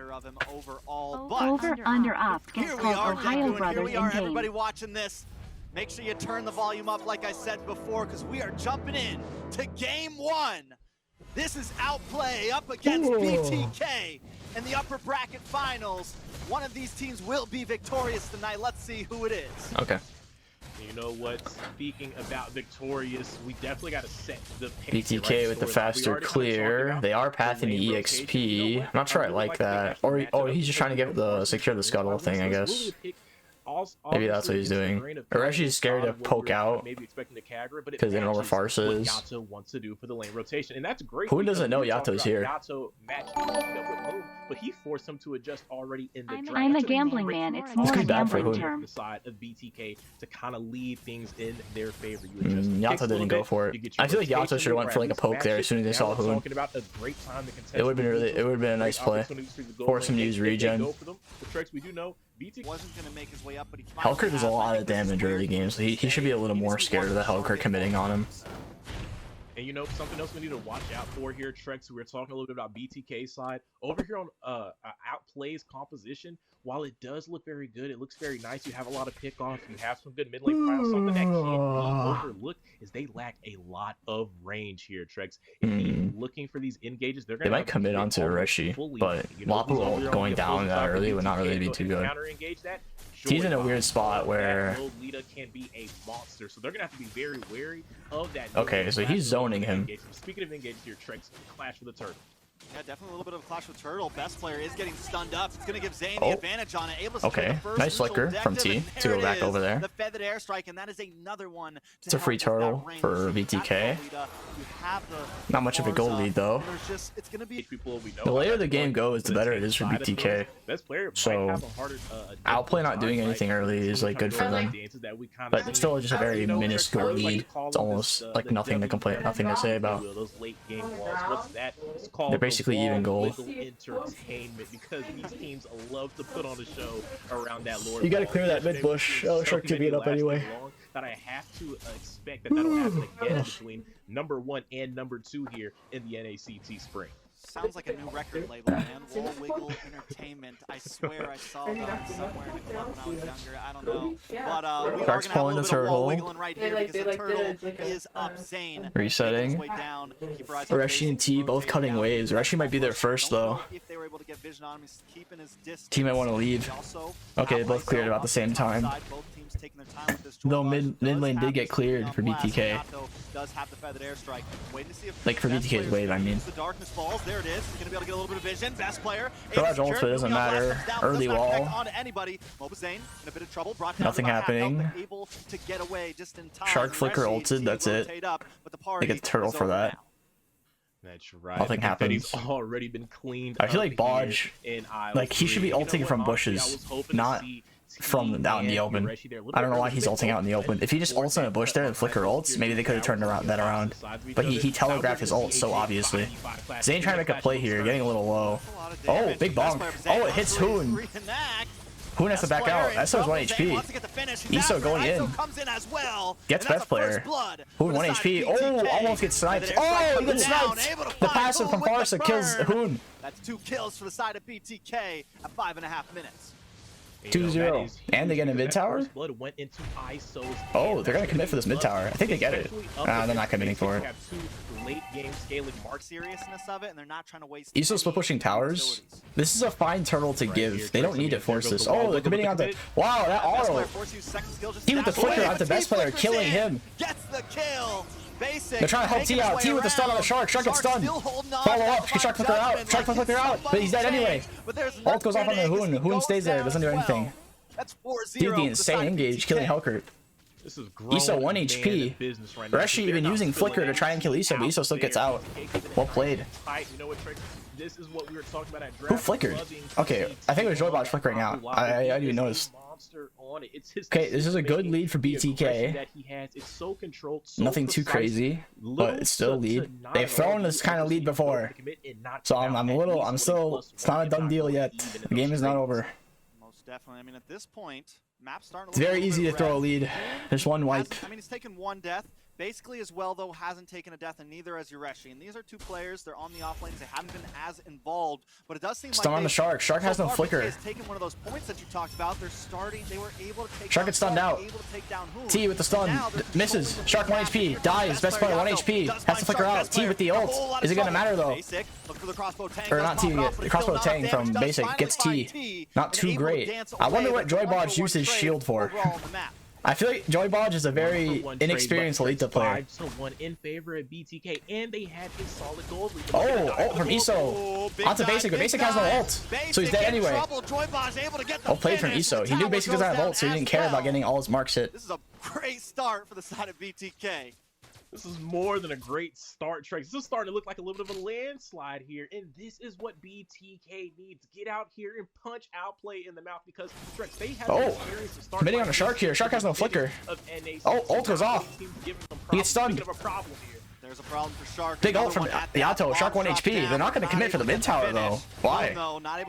better of him overall. But Over under opt gets here we called are, Ohio Deku, and here Brothers we in are, game. everybody watching this. Make sure you turn the volume up, like I said before, because we are jumping in to game one. This is Outplay up against BTK in the upper bracket finals. One of these teams will be victorious tonight. Let's see who it is. Okay. You know what? Speaking about victorious, we definitely got to set the pace. BTK with the faster clear. They are pathing the EXP. I'm not sure I like that. Or he's just trying to get the secure the scuttle thing, I guess. Maybe that's what he's doing. Or actually he's scared to poke out because they don't know where Farce is. Yato wants to do for the lane rotation, and that's great. Who doesn't know Yato's here? Yato matched up with Moon, but he forced him to adjust already in the draft. I'm a gambling man. It's more a gambling term. The side of BTK to kind of lead things in their favor. Yato didn't go for it. I feel like Yato should have went for like a poke there as soon as they saw Hoon. It would have been it would have been a nice play. Force him to use regen. We do know BTK wasn't going to make his way up, but he Hellcurt does a lot of damage early games, so he should be a little more scared of the Hellcurt committing on him. And you know, something else we need to watch out for here, Trex, we were talking a little bit about BTK's side. Over here on Outplay's composition, while it does look very good, it looks very nice. You have a lot of pickoff, you have some good mid lane files. Something that can't be overlooked is they lack a lot of range here, Trex. If he's looking for these engages, they might commit onto Reshi, but Wapu ult going down that early would not really be too good. He's in a weird spot where can be a monster, so they're gonna have to be very wary of that. Okay, so he's zoning him. Speaking of engage here, Trex, clash with the turtle. Yeah, definitely a little bit of a clash with Turtle. Best player is getting stunned up. It's going to give Zayn the advantage on it. Able to okay, nice flicker from T to go back over there. The feathered airstrike, and that is another one. It's a free turtle for BTK. Not much of a goal lead though. The later the game goes, the better it is for BTK. So Outplay not doing anything early is like good for them, but it's still just a very minuscule lead. It's almost like nothing to complain, nothing to say about. They're basically even goal. Entertainment, because these teams love to put on a show around that lore. You gotta clear that mid bush. Oh, Shark to beat up anyway. That I have to expect that'll happen again between number 1 and number 2 here in the NACT spring. Sounds like a new record label, man. Wall Wiggle Entertainment. I swear I saw that somewhere in a club when I was younger. I don't know. But we Shark's pulling the turtle. Right here because the turtle is up Zayn. Resetting. Reshi and T both cutting waves. Reshi might be there first though. T might want to leave. Okay, they both cleared about the same time. Though mid lane did get cleared for BTK. Like for BTK's wave, I mean. There it is. He's gonna be able to get a little bit of vision. Best player. Garage ult, but it doesn't matter. Early wall. Nothing happening. Shark flicker ulted. That's it. They get the turtle for that. That's right. Nothing happens. He's already been cleaned. I feel like Bodge, like he should be ulting from bushes, not from out in the open. I don't know why he's ulting out in the open. If he just ults in a bush there and flicker ults, maybe they could have turned that around. But he telegraphed his ult so obviously. Zayn trying to make a play here, getting a little low. Oh, big bonk. Oh, it hits Hoon. Hoon has to back out. That 1 HP. Iso going in. Gets best player. Hoon 1 HP. Oh, almost gets sniped. Oh, he gets sniped. The passive from Farsa kills Hoon. That's 2 kills for the side of BTK at 5.5 minutes. 2-0. And they get a mid tower? Oh, they're gonna commit for this mid tower. I think they get it. They're not committing for it. Iso split pushing towers. This is a fine turtle to give. They don't need to force this. Oh, they're committing on the. Wow, that auto. He with the flicker onto best player, killing him. They're trying to help T out. T with the stun on the Shark. Shark gets stunned. Follow up. Shark flicker out. Shark flicker out. But he's dead anyway. Ult goes off on the Hoon. Hoon stays there. Doesn't do anything. Dude, the insane engage killing Hellcurt. Iso 1 HP. They're actually even using flicker to try and kill Iso, but Iso still gets out. Well played. Who flickered? Okay, I think it was Joybot flickering out. I didn't even notice. Okay, this is a good lead for BTK. Nothing too crazy, but it's still a lead. They've thrown this kind of lead before, so I'm still, it's not a done deal yet. The game is not over. Most definitely. I mean, at this point, map's starting. It's very easy to throw a lead. There's one wipe. I mean, he's taken 1 death. basically as well, though, hasn't taken a death, and neither has Yureshi. And these are two players. They're on the off lanes. They haven't been as involved, but it does seem Stun like on the Shark. Shark has no flicker. BTK taken one of those points that you talked about. They're starting. They were able to take Shark gets stunned out. T with the stun. Misses. Shark 1 HP. Dies. Best player 1 HP. Has to flicker out. T with the ult. Is it going to matter, though? Or not T. The crossbow tang from Basic gets T. Not too great. I wonder what Joybodge used his shield for. I feel like Joybodge is a very inexperienced Alita player. 5-1 in favor of BTK, and they had a solid goal lead. Oh, ult from Iso. Onto Basic, but Basic has no ult, so he's dead anyway. Well played from Iso. He knew Basic doesn't have ult, so he didn't care about getting all his marks hit. This is a great start for the side of BTK. This is more than a great start, Trex. This is starting to look like a little bit of a landslide here, and this is what BTK needs. Get out here and punch outplay in the mouth, because Trex, they have experience to start. Committing on a Shark here. Shark has no flicker. Oh, ult goes off. He gets stunned. There's a problem for Shark. Big ult from Yato. Shark 1 HP. They're not going to commit for the mid tower, though. Why?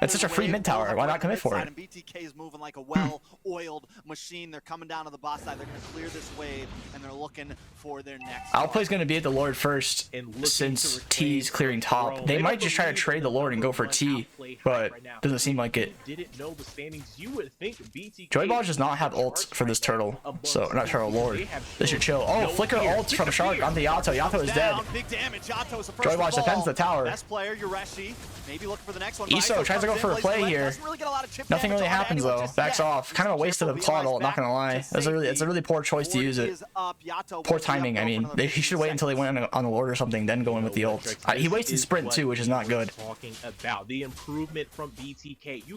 That's such a free mid tower. Why not commit for it? And BTK is moving like a well-oiled machine. They're coming down to the bot side. They're going to clear this wave, and they're looking for their next. Outplay's going to be at the Lord first, since T's clearing top. They might just try to trade the Lord and go for T, but doesn't seem like it. Joybodge does not have ults for this turtle, so not turtle Lord. They should chill. Oh, flicker ults from Shark onto Yato. Yato is dead. Joybodge defends the tower. Iso tries to go for a play here. Nothing really happens though. Backs off. Kind of a waste of the Claude ult, not gonna lie. It's a really poor choice to use it. Poor timing, I mean. He should wait until they went on the Lord or something, then go in with the ult. He wasted sprint too, which is not good.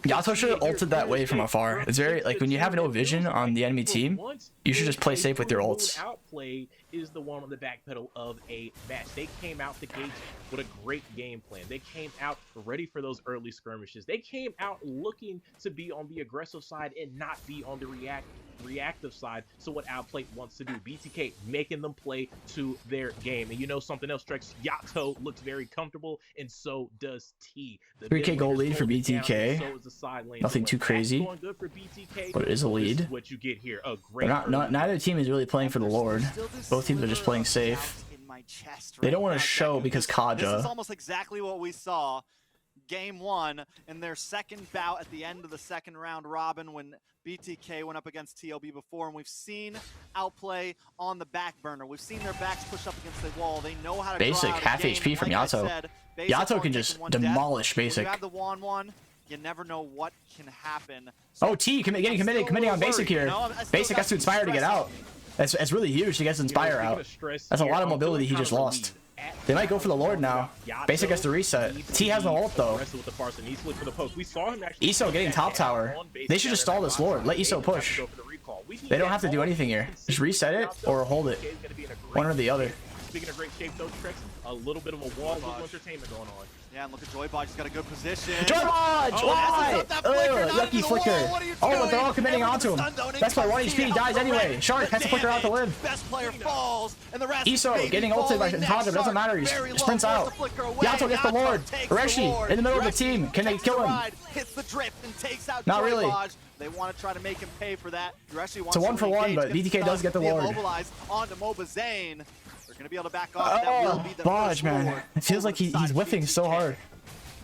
Yato should have ulted that wave from afar. It's very, like, when you have no vision on the enemy team, you should just play safe with your ults. Outplay is the one on the back pedal of a match. They came out the gates with a great game plan. They came out ready for those early skirmishes. They came out looking to be on the aggressive side and not be on the reactive side. So what Outplay wants to do, BTK making them play to their game. And you know something else, Trex? Yato looks very comfortable, and so does T. 3K goal lead for BTK. Nothing too crazy, but it is a lead. What you get here, a great. Neither team is really playing for the Lord. Both teams are just playing safe. They don't want to show because Kaja. This is almost exactly what we saw game one in their second bout at the end of the second round robin when BTK went up against TOB before, and we've seen Outplay on the back burner. We've seen their backs push up against the wall. They know how to Basic half HP from Yato. Yato can just demolish Basic. You have the one. You never know what can happen. Oh, T getting committing on Basic here. Basic has to Inspire to get out. That's really huge to get his Inspire out. That's a lot of mobility he just lost. They might go for the Lord now. Basic has to reset. T has no ult though. Iso getting top tower. They should just stall this Lord. Let Iso push. They don't have to do anything here. Just reset it or hold it. One or the other. Speaking of great shape though, Trex, a little bit of a wall of entertainment going on. Yeah, and look at Joybodge. He's got a good position. Joybodge! Why? Lucky flicker. Oh, but they're all committing onto him. Best player 1 HP dies anyway. Shark has to flicker out to live. Best player falls, and the rest Iso getting ulted by Kaja. Doesn't matter. He sprints out. Yato gets the Lord. Reshi in the middle of the team. Can they kill him? Hits the drip and takes out Not really. They want to try to make him pay for that. It's a 1-for-1, but BTK does get the Lord. Immobilized onto Mobazane. They're going to be able to back off. Oh, Bodge, man. It feels like he's whiffing so hard.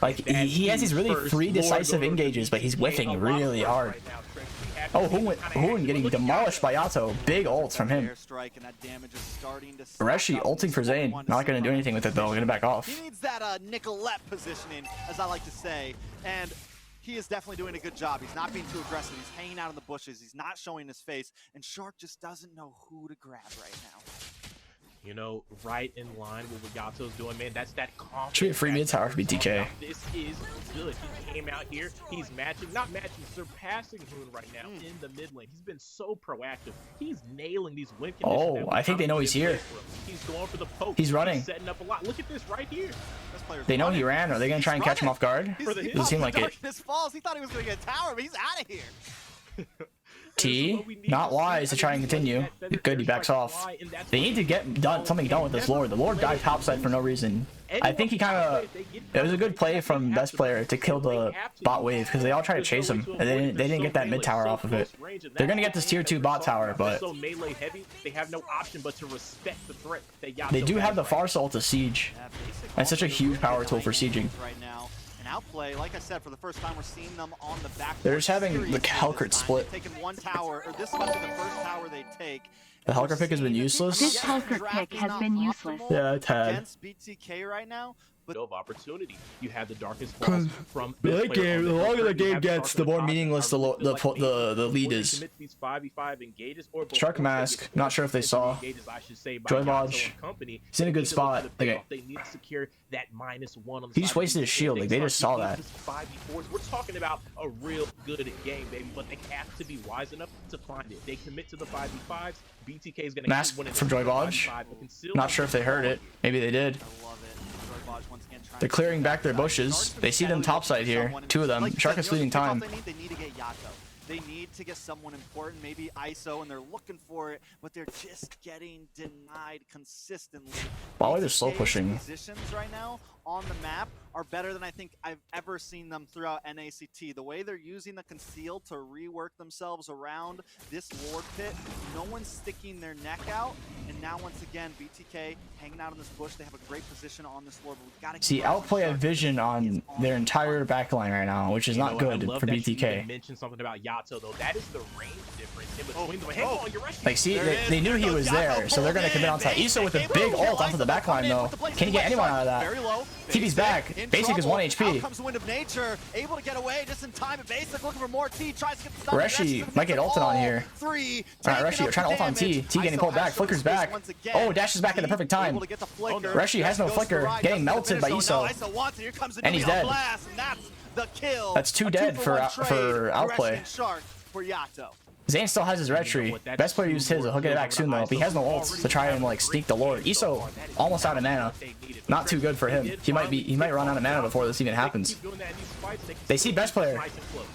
Like, he has these really free decisive engages, but he's whiffing really hard. Oh, Hoon getting demolished by Yato. Big ults from him. Reshi ulting for Zane. Not going to do anything with it, though. Going to back off. He needs that Nicolette positioning, as I like to say. And he is definitely doing a good job. He's not being too aggressive. He's hanging out in the bushes. He's not showing his face. And Shark just doesn't know who to grab right now. You know, right in line with what Yato's doing, man. That's that confidence. Should be a free mid tower for BTK. This is good. He came out here. He's surpassing Hoon right now in the mid lane. He's been so proactive. He's nailing these win conditions. Oh, I think they know he's here. He's going for the poke. He's running. He's setting up a lot. Look at this right here. They know he ran. Are they going to try and catch him off guard? Doesn't seem like it. Falls. He thought he was going to get a tower, but he's out of here. T, not wise to try and continue. Good, he backs off. They need to get something done with this Lord. The Lord died topside for no reason. I think he kind of, it was a good play from best player to kill the bot wave because they all tried to chase him and they didn't get that mid tower off of it. They're gonna get this tier 2 bot tower, but they have no option but to respect the threat. They do have the Far Soul to siege. That's such a huge power tool for sieging. Right now. And outplay, like I said, for the first time we're seeing them on the back. They're just having the Hellcrit split. Taking one tower, or this might be the first tower they take. The Hellcrit pick has been useless. This Hellcrit pick has been useless. Yeah, it's had. Against BTK right now. But of opportunity, you have the darkest balls from the game. The longer the game gets, the more meaningless the lead is. Shark Mask. Not sure if they saw. Joy Lodge. He's in a good spot. Okay. He just wasted his shield. Like they just saw that. We're talking about a real good game, baby. But they have to be wise enough to find it. They commit to the 5v5s. BTK is going to Mask from Joy Lodge. Not sure if they heard it. Maybe they did. They're clearing back their bushes. They see them topside here. 2 of them. Shark is fleeting time. They need to get Yato. They need to get someone important, maybe ISO, and they're looking for it, but they're just getting denied consistently. While they're slow pushing. Positions right now on the map are better than I think I've ever seen them throughout NACT. The way they're using the conceal to rework themselves around this Lord pit, no one's sticking their neck out, and now once again, BTK hanging out in this bush. They have a great position on this Lord, but we've got to see outplay a vision on their entire backline right now, which is not good for BTK. Mention something about Yato though. That is the range difference in between them. Like see, they knew he was there, so they're gonna commit onto ISO with a big ult onto the backline though. Can he get anyone out of that? TP's back. Basic is 1 HP. Comes Wind of Nature, able to get away just in time. But Basic looking for more. T tries to get the stun. Reshi might get ulted on here. Alright, Reshi, you're trying to ult on T. T getting pulled back. Flicker's back. Oh, Dash is back at the perfect time. Reshi has no flicker. Getting melted by ISO. And he's dead. That's 2 dead for outplay. Zane still has his red tree. Best player used his. He'll get it back soon though. But he has no ults to try and like sneak the Lord. ISO almost out of mana. Not too good for him. He might run out of mana before this even happens. They see best player.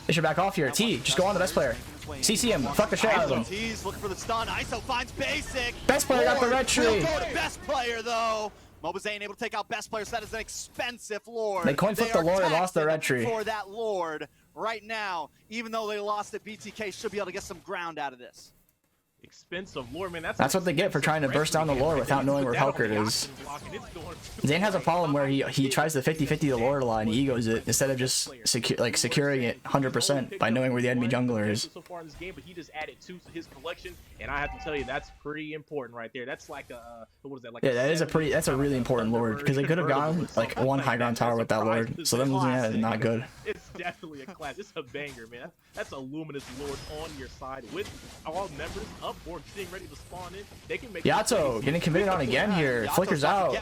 They should back off here. T, just go on the best player. CC him. Fuck the shit out of him. T's looking for the stun. ISO finds Basic. Best player got the red tree. Best player though. Mobazane able to take out best players. That is an expensive Lord. They coin flipped the Lord and lost their red tree. For that Lord right now, even though they lost it, BTK should be able to get some ground out of this. Expensive Lord, man. That's what they get for trying to burst down the Lord without knowing where Hellcrit is. Zane has a problem where he tries to 50-50 the Lord line, he egos it instead of just securing it 100% by knowing where the enemy jungler is. So far in this game, but he just added 2 to his collection, and I have to tell you that's pretty important right there. That's like a what is that? Like that's a really important Lord because they could have gone like 1 high ground tower with that Lord. So them losing that is not good. It's definitely a class. It's a banger, man. That's a luminous Lord on your side with all members up or getting ready to spawn in. They can make Yato getting committed on again here. Flicker's out.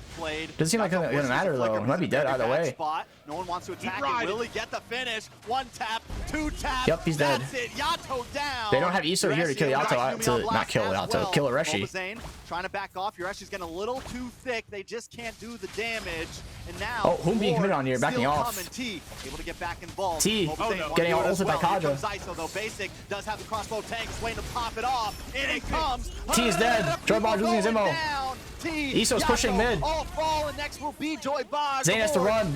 Doesn't seem like it's gonna matter though. He might be dead either way. No one wants to attack it. Will he get the finish? 1 tap, 2 taps. Yep, he's dead. Yato down. They don't have ISO here to kill Yato, to not kill Yato, kill Reshi. Trying to back off. Yureshi's getting a little too thick. They just can't do the damage. And now, oh, whom being committed on here, backing off. T able to get back involved. T getting ulted by Kaja. ISO though. Basic does have the crossbow tank, waiting to pop it off. In it comes. T is dead. Joy Bog losing his ammo. ISO's pushing mid. Next will be Joy Bog. Zane has to run.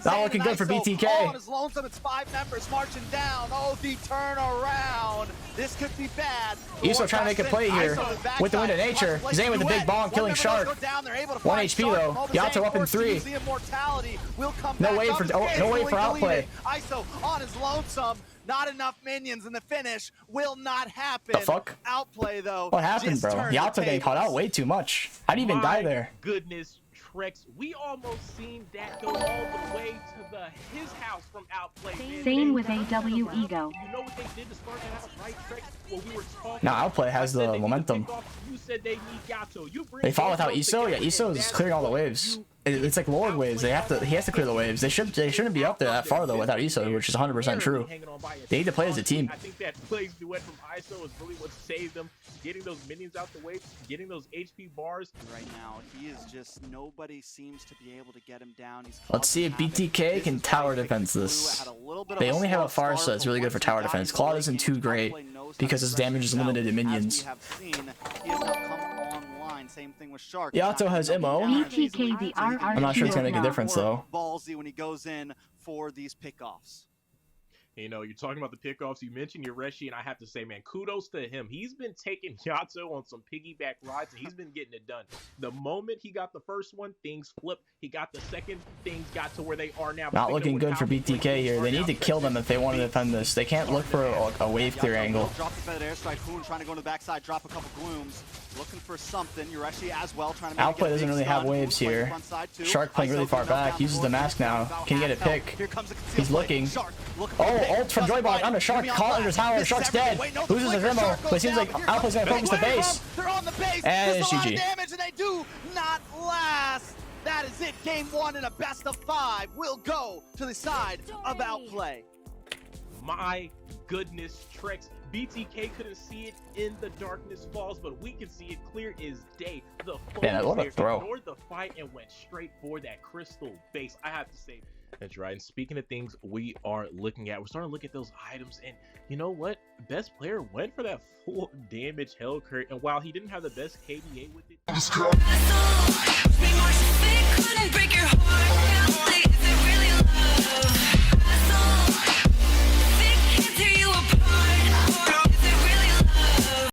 Not looking good for BTK. On his lonesome, it's 5 members marching down. Oh, the turnaround. This could be bad. ISO trying to make a play here with the Wind of Nature. Zane with a big bomb killing Shark. 1 HP though. Yato up in 3. No way for outplay. ISO on his lonesome. Not enough minions, and the finish will not happen. The fuck? Outplay though. What happened, bro? Yato getting caught out way too much. How do you even die there? Goodness, Trex. We almost seen that go all the way to his house from outplay. Same with AW Ego. You know what they did to start that out, right, Trex? Well, we were talking. Now outplay has the momentum. You said they need Yato. They fall without ISO. Yeah, ISO is clearing all the waves. It's like Lord waves. He has to clear the waves. They shouldn't be up there that far though without ISO, which is 100% true. They need to play as a team. I think that plays duet from ISO is really what saved them. Getting those minions out the way, getting those HP bars. Right now, he is just nobody seems to be able to get him down. Let's see if BTK can tower defense this. They only have a Farsa that's really good for tower defense. Claude isn't too great. because his damage is limited to minions. As we have seen, he has now come online. Same thing with Shark. Yato has MO. BTK the RR. I'm not sure it's gonna make a difference though. Ballsy when he goes in for these pickoffs. You know, you're talking about the pickoffs. You mentioned Yoreshi, and I have to say, man, kudos to him. He's been taking Yato on some piggyback rides, and he's been getting it done. The moment he got the first one, things flipped. He got the second, things got to where they are now. Not looking good for BTK here. They need to kill them if they want to defend this. They can't look for a wave clear angle. Drop the feather airstrike. Hoon trying to go to the backside, drop a couple glooms. Looking for something. Yoreshi as well trying to make Outplay doesn't really have waves here. Shark playing really far back. Uses the mask now. Can he get a pick? He's looking. Oh, ult from Joybot onto Shark. Caught under tower. Shark's dead. Loses his Remo, but it seems like Outplay's gonna focus the base. They're on the base. And it's GG. Damage, and they do not last. That is it. Game 1 in a best of 5 will go to the side of Outplay. My goodness, Trex. BTK couldn't see it in the darkness falls, but we can see it clear as day. The Man, what a throw. Ignored the fight and went straight for that crystal base. I have to say, that's right. And speaking of things we are looking at, we're starting to look at those items, and you know what? Best player went for that full damage hell curve, and while he didn't have the best KDA with it,